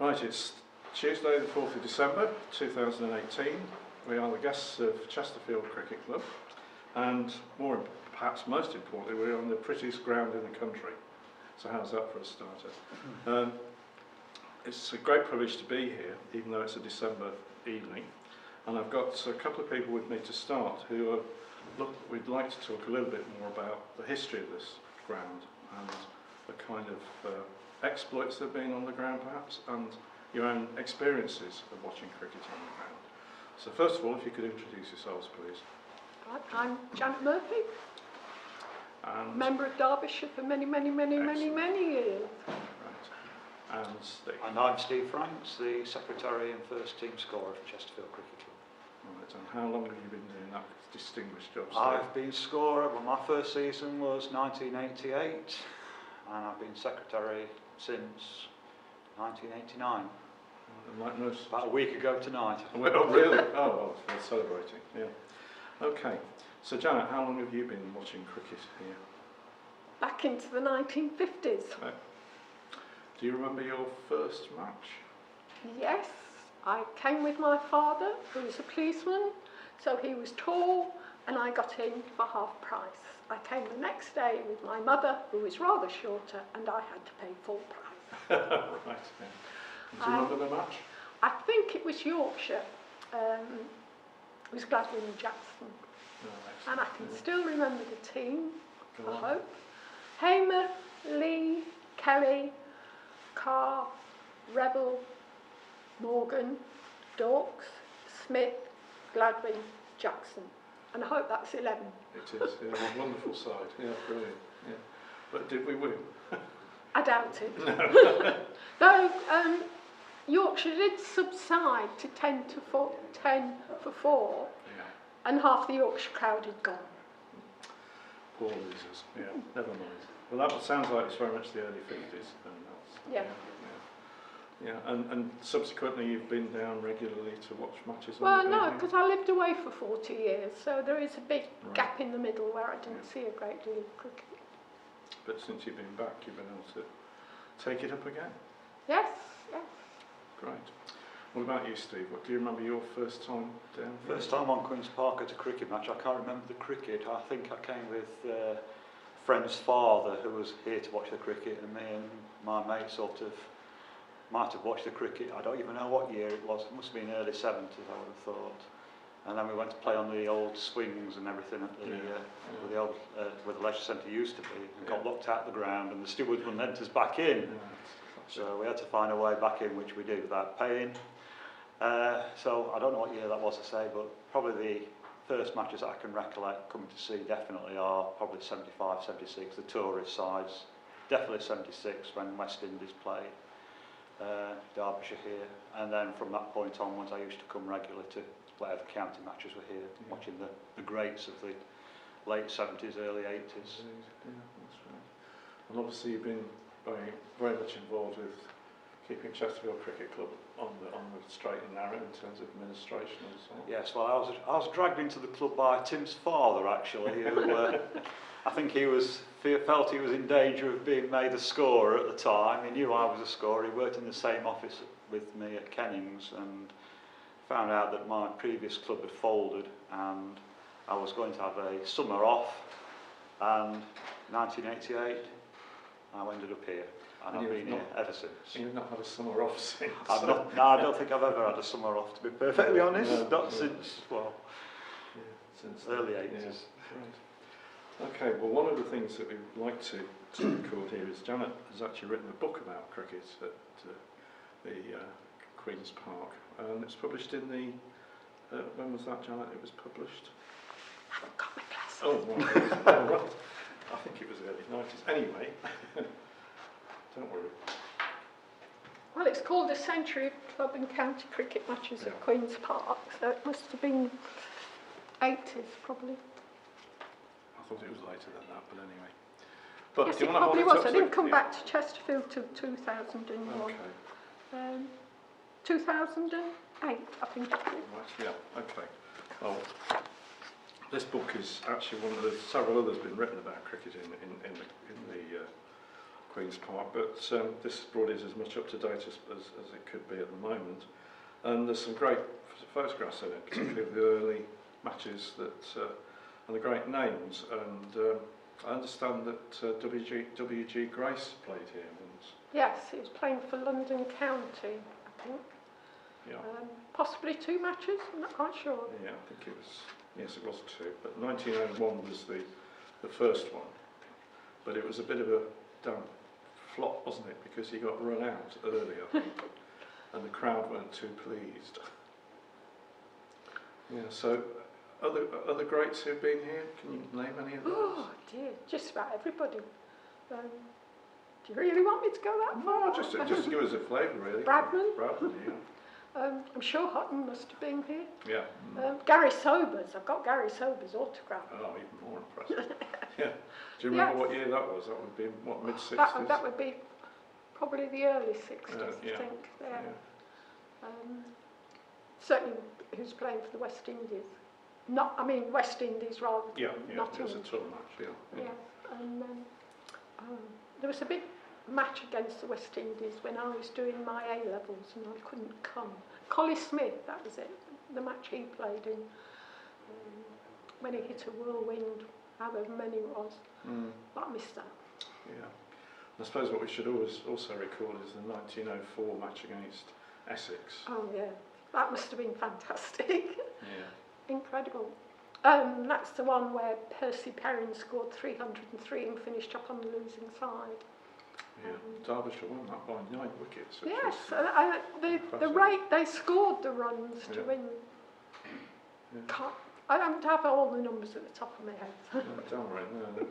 Right, it's Tuesday the 4th of December 2018. We are the guests of Chesterfield Cricket Club, and perhaps most importantly, we're on the prettiest ground in the country. So how's that for a starter? It's a great privilege to be here, even though it's a December evening. And I've got a couple of people with me to start who we'd like to talk a little bit more about the history of this ground and the kind of exploits that have been on the ground perhaps, and your own experiences of watching cricket on the ground. So first of all, if you could introduce yourselves, please. I'm Janet Murphy, And member of Derbyshire for many years. Right. And Steve. And I'm Steve Franks, the secretary and first team scorer for Chesterfield Cricket Club. Right, and how long have you been doing that distinguished job, Steve? I've been scorer, well, my first season was 1988, and I've been secretary since 1989. Like most... About a week ago tonight. Oh, really? Oh, well, we're celebrating, yeah. Okay, so Janet, how long have you been watching cricket here? Back into the 1950s. Do you remember your first match? Yes, I came with my father, who was a policeman, so he was tall, and I got in for half price. I came the next day with my mother, who was rather shorter, and I had to pay full price. Right, yeah. Do you remember the match? I think it was Yorkshire. It was Gladwin and Jackson. Oh, And I can still remember the team, Go I on. hope. Hamer, Lee, Kelly, Carr, Rebel, Morgan, Dawkes, Smith, Gladwin, Jackson. And I hope that's 11. It is, yeah, a wonderful side, yeah, brilliant. Yeah. But did we win? I doubt it. Though Yorkshire did subside to 10 for 4, Yeah, and half the Yorkshire crowd had gone. poor losers, yeah, never mind. Well, that sounds like it's very much the early 50s. And that's, Yeah. Yeah, and subsequently you've been down regularly to watch matches Well, on the no, TV? because I lived away for 40 years, so there is a big Right. gap in the middle where I didn't Yeah. see a great deal of cricket. But since you've been back, you've been able to take it up again. Yes, yes. Great. What about you, Steve? Do you remember your first time down here? First time on Queen's Park at a cricket match, I can't remember the cricket. I think I came with a friend's father who was here to watch the cricket, and me and my mate sort of might have watched the cricket. I don't even know what year it was. It must have been early 70s, I would have thought. And then we went to play on the old swings and everything at the where the old where the leisure centre used to be, and got locked out of the ground, and the stewards wouldn't let us back in. Yeah, So we had to find a way back in, which we did without paying. So I don't know what year that was to say, but probably the first matches that I can recollect coming to see definitely are probably 75, 76, the tourist sides. Definitely 76 when West Indies played. Derbyshire here, and then from that point onwards I used to come regularly to whatever county matches were here, watching the greats of the late 70s, early 80s. Indeed, yeah, that's right. And obviously you've been very much involved with keeping Chesterfield Cricket Club on the straight and narrow in terms of administration and so on. Yes, well I was dragged into the club by Tim's father actually, who I think felt he was in danger of being made a scorer at the time. He knew I was a scorer. He worked in the same office with me at Kennings, and found out that my previous club had folded and I was going to have a summer off, and 1988 I ended up here, and I've been here ever since. You've not had a summer off since? No, I don't think I've ever had a summer off, to be perfectly honest. Not since, well, since early then, 80s. Yeah, right. Okay, well, one of the things that we'd like to record here is Janet has actually written a book about cricket at the Queen's Park, and it's published in the, when was that, Janet? It was published? I haven't got my glasses. Oh, right. Oh, right. I think it was early 90s. Anyway, don't worry. Well, it's called A Century of Club and County Cricket Matches at Queen's Park, so it must have been 80s probably. I thought it was later than that, but ananyway. But Yes, do it you want to probably hold was. it I up didn't to- come yeah. back to Chesterfield till 2001. Okay. 2008, I think it was. Right, yeah, okay. Well, this book is actually one of the several others been written about cricket in the Queen's Park, but this brought it as much up to date as it could be at the moment. And there's some great photographs in it, particularly of the early matches and the great names. And I understand that W.G. Grace played here once. Yes, he was playing for London County, I think. Yeah. Possibly 2 matches, I'm not quite sure. Yeah, I think it was. Yes, it was 2. But 1901 was the first one. But it was a bit of a damn flop, wasn't it? Because he got run out early, I think, and the crowd weren't too pleased. Yeah. So, other greats who've been here. Can you name any of those? Oh dear, just about everybody. Do you really want me to go that far? No, just give us a flavour, really. Bradman? Bradman, yeah. I'm sure Hutton must have been here. Yeah. Gary Sobers, I've got Gary Sobers' autograph. Oh, even more impressive. Yeah. Do you remember what year that was? That would be, what, mid-60s? That would be probably the early 60s, yeah. I think. Yeah. Certainly who's playing for the West Indies. West Indies rather than Yeah, not it was a England. tour match, yeah. And there was a big match against the West Indies when I was doing my A-levels and I couldn't come. Collie Smith, that was it, the match he played in, when he hit a whirlwind, however many it was. But I missed that. Yeah. I suppose what we should also recall is the 1904 match against Essex. Oh yeah, that must have been fantastic. Yeah. Incredible. That's the one where Percy Perrin scored 303 and finished up on the losing side. Yeah. Derbyshire won that by 9 wickets. Which Yes, was the rate they scored the runs to win. Yeah. I don't have all the numbers at the top of my head. No, don't worry, no.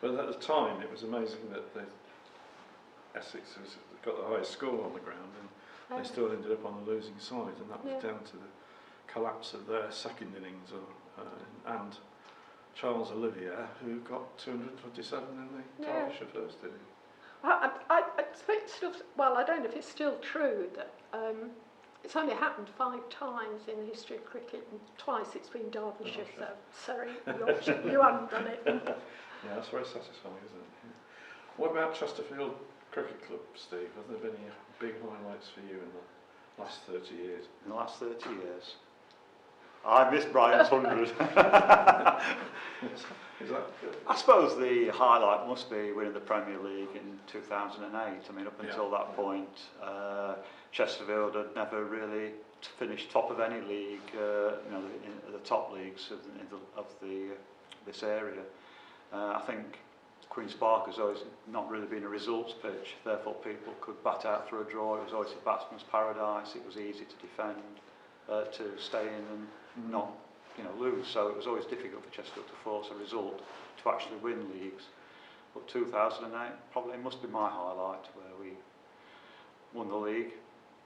But at the time, it was amazing that Essex got the highest score on the ground, and they still ended up on the losing side, and that was down to the collapse of their second innings, and Charles Olivier, who got 227 in the Derbyshire first inning. I think I don't know if it's still true that it's only happened 5 times in the history of cricket, and twice it's been Derbyshire, so sorry, you haven't done it. Yeah, that's very satisfying, isn't it? Yeah. What about Chesterfield Cricket Club, Steve? Have there been any big highlights for you in the last 30 years? In the last 30 years? I missed Brian's 100. Is that good? I suppose the highlight must be winning the Premier League in 2008. I mean, up until that point, Chesterfield had never really finished top of any league, in the top leagues of this area. I think Queen's Park has always not really been a results pitch, therefore people could bat out for a draw. It was always a batsman's paradise. It was easy to defend, to stay in and not lose. So it was always difficult for Chesterfield to force a result to actually win leagues. But 2008 probably must be my highlight, where we won the league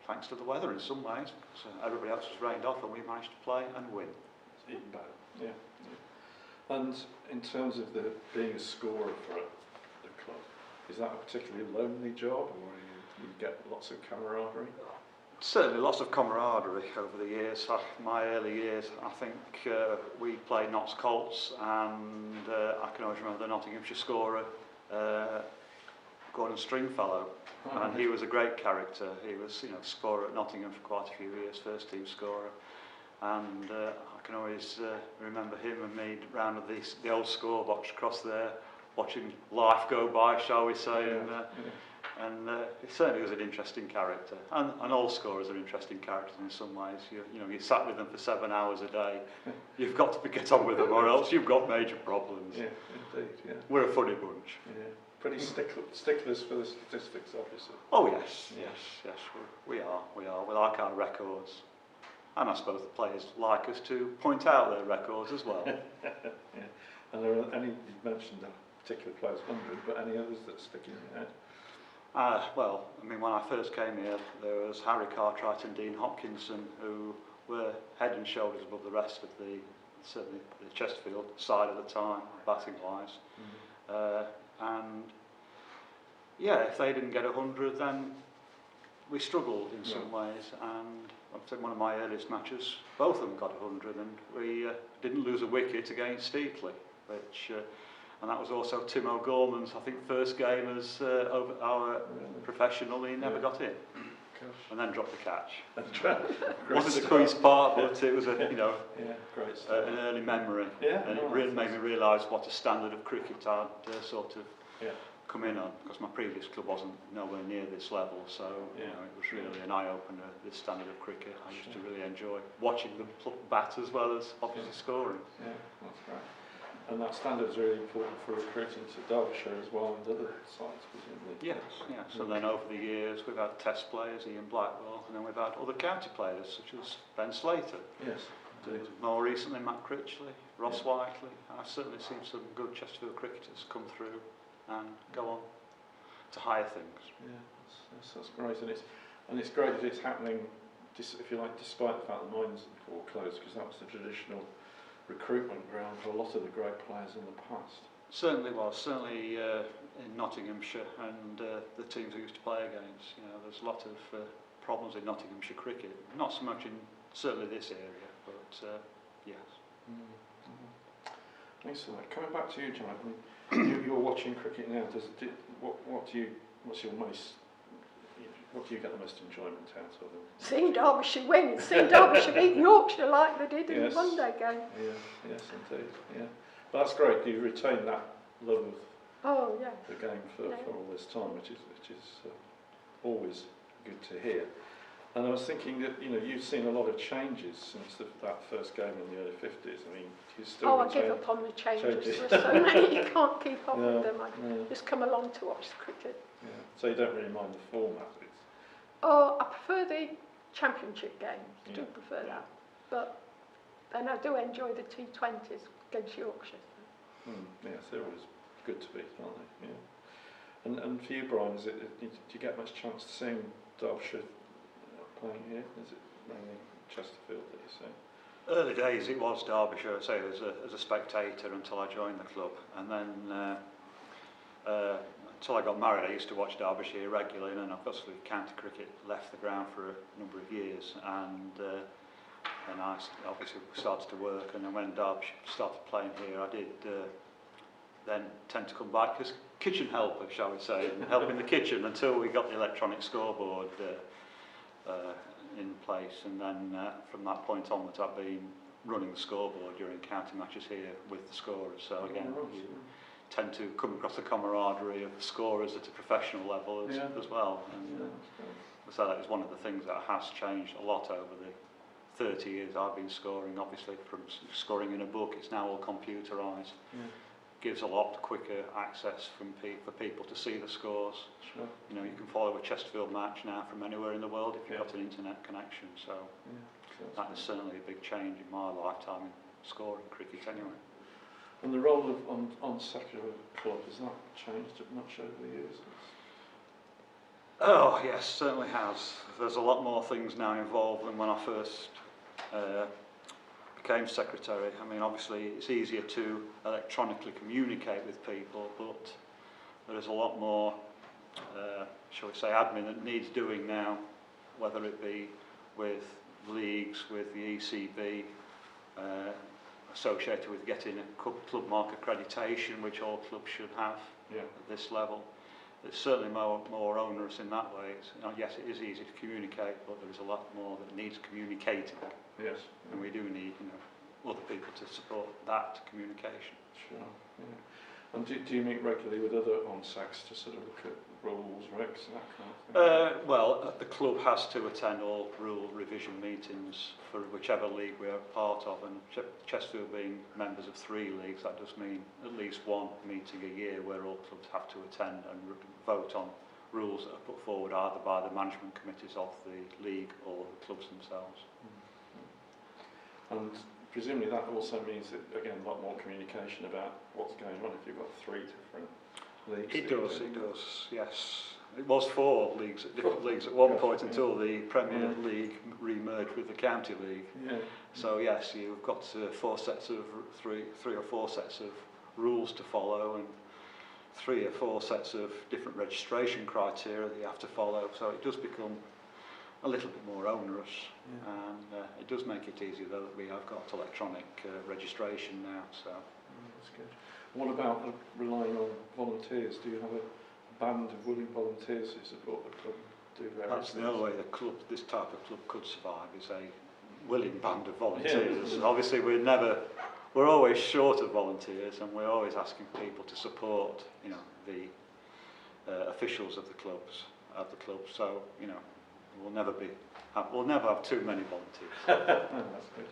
thanks to the weather in some ways. So everybody else was rained off and we managed to play and win. It's even better, yeah. And in terms of being a scorer for the club, is that a particularly lonely job, or you get lots of camaraderie? Certainly lots of camaraderie over the years. My early years, I think we played Notts Colts, and I can always remember the Nottinghamshire scorer, Gordon Stringfellow, and he was a great character. He was, scorer at Nottingham for quite a few years, first team scorer, and I can always remember him and me round at the old score box across there, watching life go by, shall we say, and he certainly was an interesting character, and all scorers are interesting characters in some ways. You sat with them for 7 hours a day. You've got to get on with them, or else you've got major problems. Yeah, indeed. Yeah. We're a funny bunch. Yeah, pretty sticklers for the statistics, obviously. Oh yes, we are. We like our records, and I suppose the players like us to point out their records as well. Yeah. And there are any, you mentioned a particular player's 100, but any others that stick in your head? When I first came here, there was Harry Cartwright and Dean Hopkinson, who were head and shoulders above the rest of certainly the Chesterfield side at the time, batting-wise. If they didn't get 100, then we struggled in some ways. And I think one of my earliest matches, both of them got 100, and we didn't lose a wicket against Steepley, which And that was also Tim O'Gorman's, I think, first game as over our professional. He never got in, and then dropped the catch. Wasn't the quiz part, but it was a great stuff. an early memory, and it really made me realise what a standard of cricket I'd sort of come in on, because my previous club wasn't nowhere near this level. So it was really an eye opener. This standard of cricket, I used to really enjoy watching them bat as well as obviously scoring. Yeah, that's great. And that standard is really important for recruiting to Derbyshire as well and other sites, presumably. Yes. So then over the years we've had test players, Ian Blackwell, and then we've had other county players such as Ben Slater. Yes, indeed. More recently Matt Critchley, Ross Whiteley. I've certainly seen some good Chesterfield cricketers come through and go on to higher things. Yeah, that's great, and it's great that it's happening, if you like, despite the fact the mines were closed, because that was the traditional recruitment ground for a lot of the great players in the past. Certainly was, certainly in Nottinghamshire and the teams we used to play against. There's a lot of problems in Nottinghamshire cricket, not so much in certainly this area, but yes. Thanks for that. Coming back to you, John, I mean, you're watching cricket now. What do you get the most enjoyment out of them? Seeing Derbyshire win, seeing Derbyshire beat Yorkshire like they did in the Monday game. Yes, indeed. Yeah, but that's great. You retain that love of the game for all this time, which is always good to hear. And I was thinking that you've seen a lot of changes since that first game in the early 50s. I mean, do you still? I give up on the changes. There's so many, you can't keep up with them. I just come along to watch the cricket. Yeah. So you don't really mind the format? I prefer the championship games. I do prefer that. But then I do enjoy the T20s against Yorkshire. Yes, they're always good to beat, aren't they? Yeah. And for you, Brian, do you get much chance to see Derbyshire playing here? Is it mainly Chesterfield that you see? Early days it was Derbyshire, I say, as a spectator until I joined the club, and then until I got married I used to watch Derbyshire regularly, and then obviously county cricket left the ground for a number of years, and I obviously started to work, and then when Derbyshire started playing here I did then tend to come back as kitchen helper, shall we say, and help in the kitchen until we got the electronic scoreboard in place, and then from that point onwards I've been running the scoreboard during county matches here with the scorers. So again, you tend to come across the camaraderie of the scorers at a professional level as well. And so that is one of the things that has changed a lot over the 30 years I've been scoring. Obviously, from scoring in a book, it's now all computerised. Gives a lot quicker access for people to see the scores. Sure. You can follow a Chesterfield match now from anywhere in the world if you've got an internet connection. So that is certainly a big change in my lifetime in scoring cricket anyway. And the role of on secular club, has that changed much over the years? Oh yes, certainly has. There's a lot more things now involved than when I first became secretary. I mean, obviously it's easier to electronically communicate with people, but there is a lot more, shall we say, admin that needs doing now, whether it be with leagues, with the ECB, associated with getting a club mark accreditation, which all clubs should have at this level. It's certainly more onerous in that way. Yes, it is easy to communicate, but there is a lot more that needs communicating. Yes. And we do need, other people to support that communication. Sure. Yeah. And do you meet regularly with other ONSACs to sort of look at rules, regs, and that kind of thing? Well, the club has to attend all rule revision meetings for whichever league we are part of, and Chesterfield being members of 3 leagues, that does mean at least one meeting a year where all clubs have to attend and vote on rules that are put forward either by the management committees of the league or the clubs themselves. And presumably that also means that, again, a lot more communication about what's going on if you've got 3 different leagues. It does, yes. It was 4 leagues, different leagues at one point until the Premier League re-merged with the County League. Yeah. So yes, you've got 4 sets of three or 4 sets of rules to follow, and 3 or 4 sets of different registration criteria that you have to follow. So it does become a little bit more onerous, and it does make it easier though that we have got electronic registration now. So that's good. What about relying on volunteers? Do you have a band of willing volunteers who support the club and do various That's things? the only way the club, this type of club could survive, is a willing band of volunteers. Yeah. Obviously we're always short of volunteers, and we're always asking people to support, you know, the officials of the club. So, you know, we'll never have too many volunteers. That's good.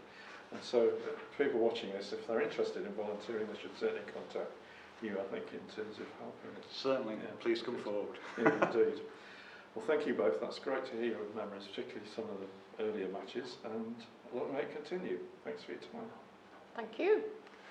And so people watching this, if they're interested in volunteering, they should certainly contact you, I think, in terms of helping. Certainly, Yeah, please come forward. Yeah, indeed. Well, thank you both. That's great to hear your memories, particularly some of the earlier matches, and long may it continue. Thanks for your time. Thank you.